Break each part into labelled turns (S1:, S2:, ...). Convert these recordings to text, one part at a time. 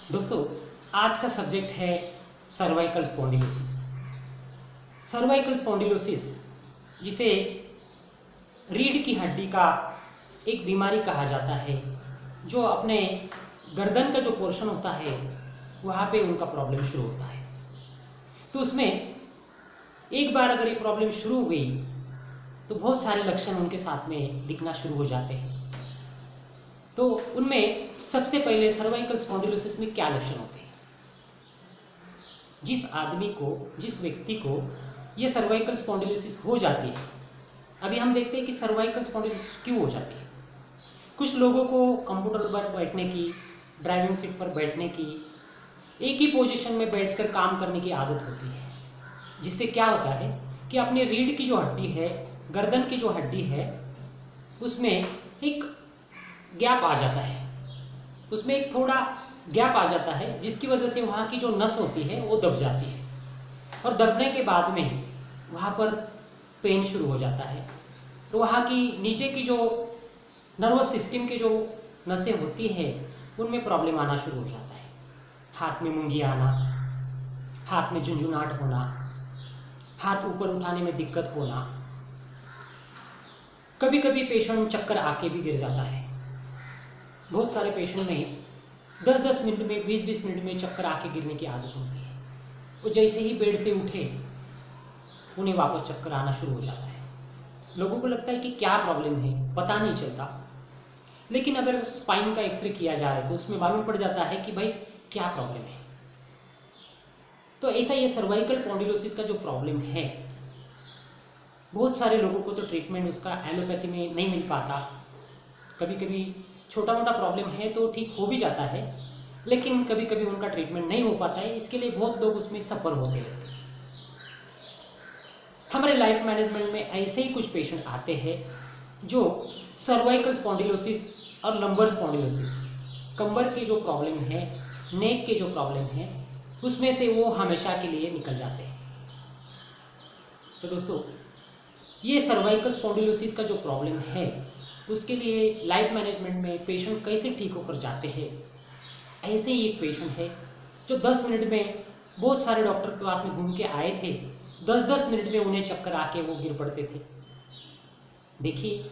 S1: दोस्तों, आज का सब्जेक्ट है सर्वाइकल स्पॉन्डिलोसिस। सर्वाइकल स्पॉन्डिलोसिस, जिसे रीढ़ की हड्डी का एक बीमारी कहा जाता है, जो अपने गर्दन का जो पोर्शन होता है वहाँ पे उनका प्रॉब्लम शुरू होता है। तो उसमें एक बार अगर ये प्रॉब्लम शुरू हो गई तो बहुत सारे लक्षण उनके साथ में दिखना शुरू हो जाते हैं। तो उनमें सबसे पहले सर्वाइकल स्पॉन्डिलोसिस में क्या लक्षण होते हैं? जिस व्यक्ति को ये सर्वाइकल स्पॉन्डिलोसिस हो जाती है, अभी हम देखते हैं कि सर्वाइकल स्पॉन्डिलोसिस क्यों हो जाती है। कुछ लोगों को कंप्यूटर पर बैठने की, ड्राइविंग सीट पर बैठने की, एक ही पोजीशन में बैठकर काम करने की आदत होती है, जिससे क्या होता है कि अपने रीढ़ की जो हड्डी है, गर्दन की जो हड्डी है, उसमें एक गैप आ जाता है, उसमें एक थोड़ा गैप आ जाता है, जिसकी वजह से वहाँ की जो नस होती है वो दब जाती है, और दबने के बाद में वहाँ पर पेन शुरू हो जाता है। तो वहाँ की नीचे की जो नर्वस सिस्टम की जो नसें होती हैं उनमें प्रॉब्लम आना शुरू हो जाता है। हाथ में मुंगी आना, हाथ में झुंझुनाहट होना, हाथ ऊपर उठाने में दिक्कत होना, कभी कभी पेशेंट चक्कर आके भी गिर जाता है। बहुत सारे पेशेंट में 10-10 मिनट में, 20-20 मिनट में चक्कर आके गिरने की आदत होती है। वो जैसे ही बेड से उठे उन्हें वापस चक्कर आना शुरू हो जाता है। लोगों को लगता है कि क्या प्रॉब्लम है, पता नहीं चलता, लेकिन अगर स्पाइन का एक्सरे किया जा रहा है तो उसमें मालूम पड़ जाता है कि भाई क्या प्रॉब्लम है। तो ऐसा ये सर्वाइकल स्पॉन्डिलोसिस का जो प्रॉब्लम है, बहुत सारे लोगों को तो ट्रीटमेंट उसका एलोपैथी में नहीं मिल पाता। कभी कभी छोटा मोटा प्रॉब्लम है तो ठीक हो भी जाता है, लेकिन कभी कभी उनका ट्रीटमेंट नहीं हो पाता है। इसके लिए बहुत लोग उसमें सफ़र होते रहते हैं। हमारे लाइफ मैनेजमेंट में ऐसे ही कुछ पेशेंट आते हैं जो सर्वाइकल स्पॉन्डिलोसिस और लंबर स्पॉन्डिलोसिस, कमर की जो प्रॉब्लम है, नेक के जो प्रॉब्लम है, उसमें से वो हमेशा के लिए निकल जाते हैं। तो दोस्तों, ये सर्वाइकल स्पॉन्डिलोसिस का जो प्रॉब्लम है, उसके लिए लाइफ मैनेजमेंट में पेशेंट कैसे ठीक होकर जाते हैं, ऐसे ही एक पेशेंट है जो 10 मिनट में बहुत सारे डॉक्टर के पास में घूम के आए थे, 10-10 मिनट में उन्हें चक्कर आके वो गिर पड़ते थे। देखिए,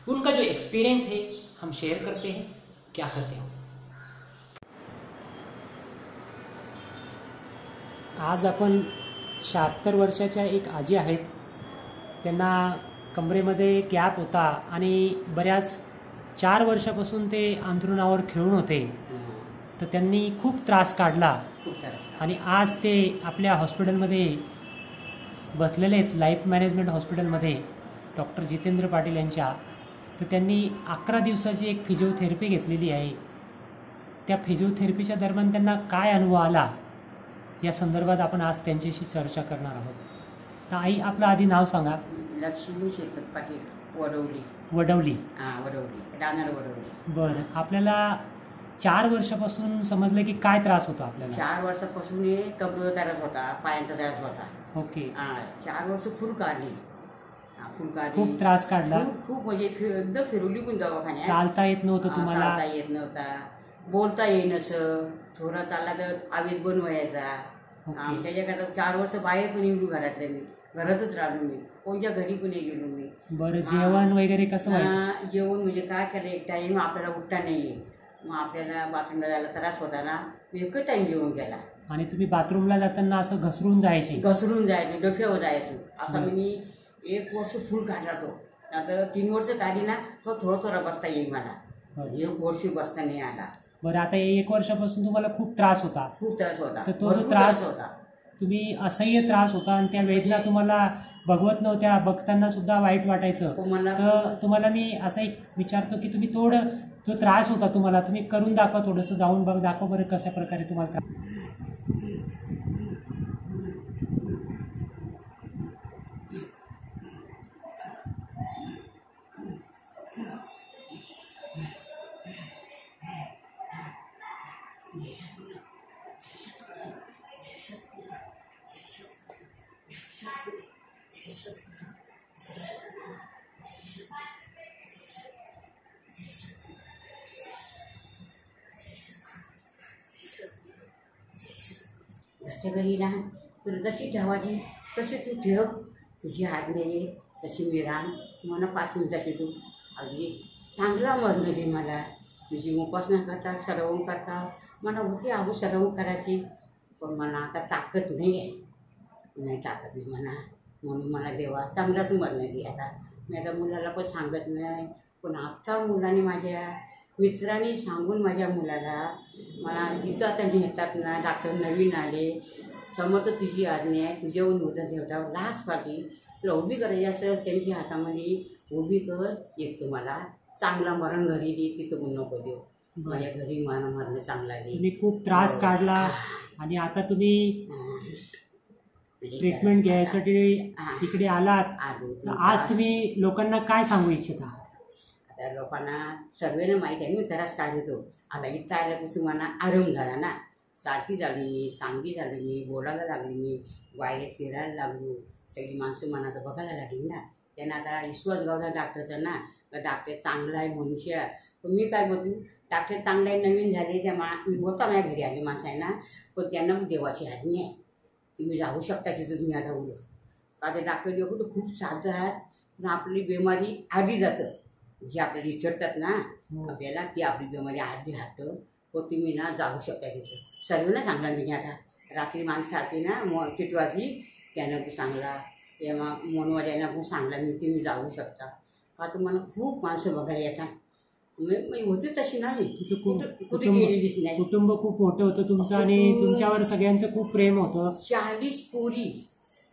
S1: उनका जो एक्सपीरियंस है हम शेयर करते हैं, क्या करते हो। आज आपण 76 वर्षाच्या एक आजी आहेत, त्यांना कमरेमध्ये गॅप होता आणि बऱ्याच 4 वर्षापासून ते अंथरुणावर खेळून होते। तर त्यांनी खूप त्रास काढला आणि आज ते आपल्या हॉस्पिटलमध्ये बसलेले आहेत, लाईफ मॅनेजमेंट हॉस्पिटलमध्ये डॉक्टर जितेंद्र पाटील यांच्या। तर त्यांनी 11 दिवसाची एक फिजिओथेरपी घेतलेली आहे। त्या फिजिओथेरपीच्या दरम्यान त्यांना काय अनुभव आला या संदर्भात आपण आज त्यांच्याशी चर्चा करणार आहोत। तर आई, आपलं आधी नाव सांगा।
S2: लक्ष्मी शेखर पाटील, वडवली।
S1: वडवली?
S2: हां, वडवली, राहणार वडवली।
S1: बरं, आपल्याला 4 वर्षापासून समजलं की काय त्रास होता आपल्याला?
S2: 4 वर्षापासून कमरेचा त्रास होता, पायांचा त्रास होता।
S1: ओके।
S2: हां, 4 वर्ष फुल काढली, फुल काढली,
S1: खूप त्रास काढला?
S2: खूप म्हणजे एकदम फिरवली पण दवाखान्यात।
S1: चालता येत नव्हतं तुम्हाला?
S2: चालता येत नव्हता, बोलता येईनसं, थोडा चालला तर आवेश बनवायचा। त्याच्याकरता 4 वर्ष बाहेर पण येऊ घरातल्या, मी घरातच राहिलो, मी कोणत्या घरी पण गेलो मी।
S1: बरं, जेवण वगैरे कसं व्हायचं?
S2: जेवण म्हणजे काय केलं, एक टाईम आपल्याला उठता नाही, मग आपल्याला बाथरूमला जायला त्रास होता ना, मी एकच टाईम जेवण केला।
S1: आणि तुम्ही बाथरूमला जाताना असं घसरून जायचे?
S2: घसरून जायचं, डोक्यावर जायचं असं। मी 1 वर्ष फुल काढला तो, आता 3 वर्ष काढली ना, तो थोडा थोडा बसता येईल मला, 1 वर्ष बसता नाही आला।
S1: बरं, आता 1 वर्षापासून तुम्हाला खूप त्रास होता?
S2: खूप त्रास होता।
S1: तर तो जो त्रास होता, तुम्ही असह्य त्रास होता आणि त्या वेदना तुम्हाला बघवत नव्हत्या, बघताना सुद्धा वाईट वाटायचं। तर तुम्हाला मी असं एक विचारतो की तुम्ही थोडं जो त्रास होता तुम्हाला, तुम्ही करून दाखवा, थोडंसं जाऊन बघ, दाखवा बरं कशा प्रकारे तुम्हाला त्रास।
S2: घरच्या घरी राहण, तुला जशी ठेवायची तशी तू ठेव, तुझी आज्ञा ये तशी मी राहण. मला 5 मिनिटाची तू अगदी चांगला मरण दे मला. तुझी उपासना करता श्रवण करता मला होती आहो श्रवण करायची, पण मला आता ताकद नाही आहे, नाही ताकद नाही म्हणा. म्हणून मला देवा चांगलाच मरण दे. आता मी आता मुलाला पण सांगत नाही, पण आता मुलाने माझ्या मित्रांनी सांगून माझ्या मुलाला मला जिथं आता नेतात ना, डॉक्टर नवीन आले, समोर तुझी आज्ञा आहे, तुझ्याहून मोठं देवता लाच पाठी तुला उभी करायची असेल त्यांच्या हातामध्ये उभी कर. एक तुम्हाला चांगला मरण घरी दे, तिथं नको देऊ, माझ्या घरी मरण चांगला दे.
S1: तुम्ही खूप त्रास काढला आणि आता तुम्ही ट्रीटमेंट घ्यायसाठी इकडे आलात. आज तुम्ही लोकांना काय सांगू इच्छिता?
S2: आता लोकांना सर्वांना माहीत आहे मी त्रास काय देतो. आता इथं आलं की तुम्हाला आराम झाला ना, सारखी झाली मी, चांगली झाली मी, बोलायला लागली मी, बाहेर फिरायला लागलो, सगळी माणसं मला आता बघायला लागली ना. त्यांना आता विश्वास गावला डॉक्टरचा ना, तर डॉक्टर चांगला आहे मनुष्य. पण मी काय बोलतो, डॉक्टर चांगला आहे नवीन झाले त्या मी होता माझ्या घरी आली माणसं आहे ना, पण त्यांना मग देवाची आज्ञा आहे, तुम्ही जाऊ शकता तिथं तुम्ही आता बोलू का. ते डॉक्टर लोक तर खूप साध आहेत, पण आपली बिमारी आधी जातं, जी आपल्याला विचारतात ना आपल्याला ती आपली बिमारी आधी हातं. पण तुम्ही ना जाऊ शकता तिथं. सर्वांना चांगला मी आता रात्री माणसं आली ना चिटवाची त्यांना पण चांगला, तेव्हा मनवाल्यांना पण चांगला मी तुम्ही जाऊ शकता. का तुम्हाला खूप माणसं बघायला येतात. मी होते तशी ना, मी कुठे गेलेलीच नाही.
S1: कुटुंब खूप मोठं होतं तुमचं आणि तुमच्यावर सगळ्यांचं खूप प्रेम होतं.
S2: 40 पोरी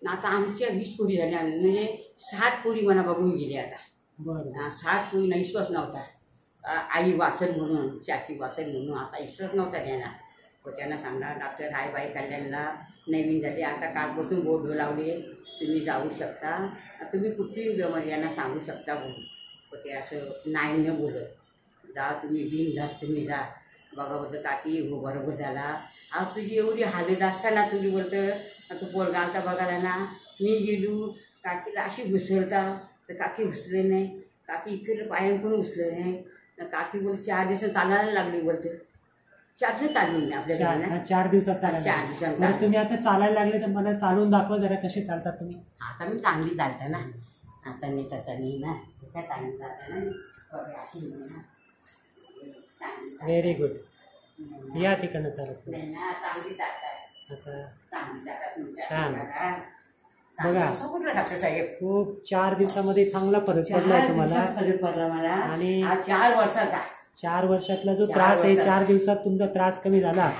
S2: आता आमच्या 20 पोरी झाल्या, म्हणजे 60 पोरी मला बघून गेली आता.
S1: बरं.
S2: 60 पोरींना विश्वास नव्हता. आई वाचन म्हणून, चाची वाचन म्हणून असा विश्वास नव्हता त्यांना. व त्यांना सांगला डॉक्टर हाय बाई कल्याणला नवीन झाले, आता कालपासून बोर्ड लावले, तुम्ही जाऊ शकता, तुम्ही कुठलीही बिमारी यांना सांगू शकता बोलून. व ते असं नाही न बोलत, जा तुम्ही बिनधास्त तुम्ही जा. बघा बोलतं काकी हो बरोबर झाला, आज तुझी एवढी हालत असताना तुझी बोलतं तू पोरगा आलता बघायला ना, मी गेलो काकीला अशी घुसळता तर काकी घुसले नाही, काकी इकडे पायानं पण घुसले नाही. काकी बोल 4 दिवसात चालायला लागली, बोलते 4 दिवसात चालली नाही आपल्या
S1: 4 दिवसात चालायला.
S2: 4 दिवसात
S1: तुम्ही आता चालायला लागले तर मला चालून दाखवा जरा, कसे चालतात तुम्ही?
S2: आता मी चांगली चालते ना, आता मी तसं नाही ना, काय चांगली चालते ना, अशी नाही ना.
S1: Very good. या तिकडनं चालत
S2: नाही ना, चांगली चालतात
S1: आता.
S2: चांगली चालतात तुमच्या.
S1: छान. बघा
S2: असं कुठलं डॉक्टर साहेब
S1: खूप 4 दिवसामध्ये चांगला फरक पडलाय तुम्हाला.
S2: फरक पडला मला.
S1: आणि
S2: 4 वर्षाचा
S1: 4 वर्षातला जो त्रास आहे 4 दिवसात तुमचा त्रास कमी झाला.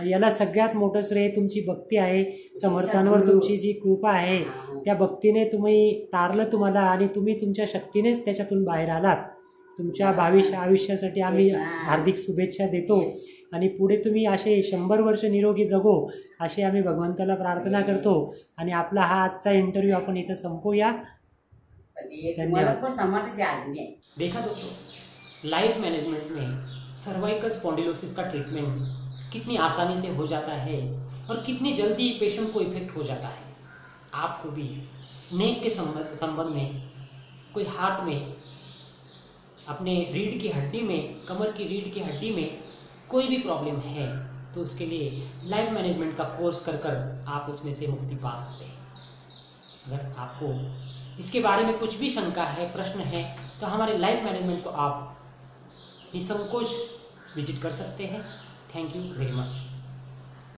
S1: याला सगळ्यात मोठं श्रेय तुमची भक्ती आहे, समर्थांवर तुमची जी कृपा आहे त्या भक्तीने तुम्ही तारलं तुम्हाला आणि तुम्ही तुमच्या शक्तीनेच त्याच्यातून बाहेर आलात. तुमच्या भावी आयुष्यासाठी आम्ही हार्दिक शुभेच्छा देतो आणि पुढे तुम्ही असे 100 वर्ष निरोगी जगो अशी आम्ही भगवंताला प्रार्थना करतो. आणि आपला हा आजचा इंटरव्ह्यू आपण इथं संपवूया.
S2: धन्यवाद.
S1: देखा दोस्तों, लाइफ मैनेजमेंट में सर्वाइकल स्पॉन्डिलोसिस का ट्रीटमेंट कितनी आसानी से हो जाता है और कितनी जल्दी पेशेंट को इफेक्ट हो जाता है. आपको भी नेक के संबंध में, कोई हाथ में, अपने रीढ़ की हड्डी में, कमर की रीढ़ की हड्डी में कोई भी प्रॉब्लम है तो उसके लिए लाइफ मैनेजमेंट का कोर्स कर आप उसमें से मुक्ति पा सकते हैं. अगर आपको इसके बारे में कुछ भी शंका है, प्रश्न है, तो हमारे लाइफ मैनेजमेंट को आप निसंकोच विजिट कर सकते हैं. Thank you very much.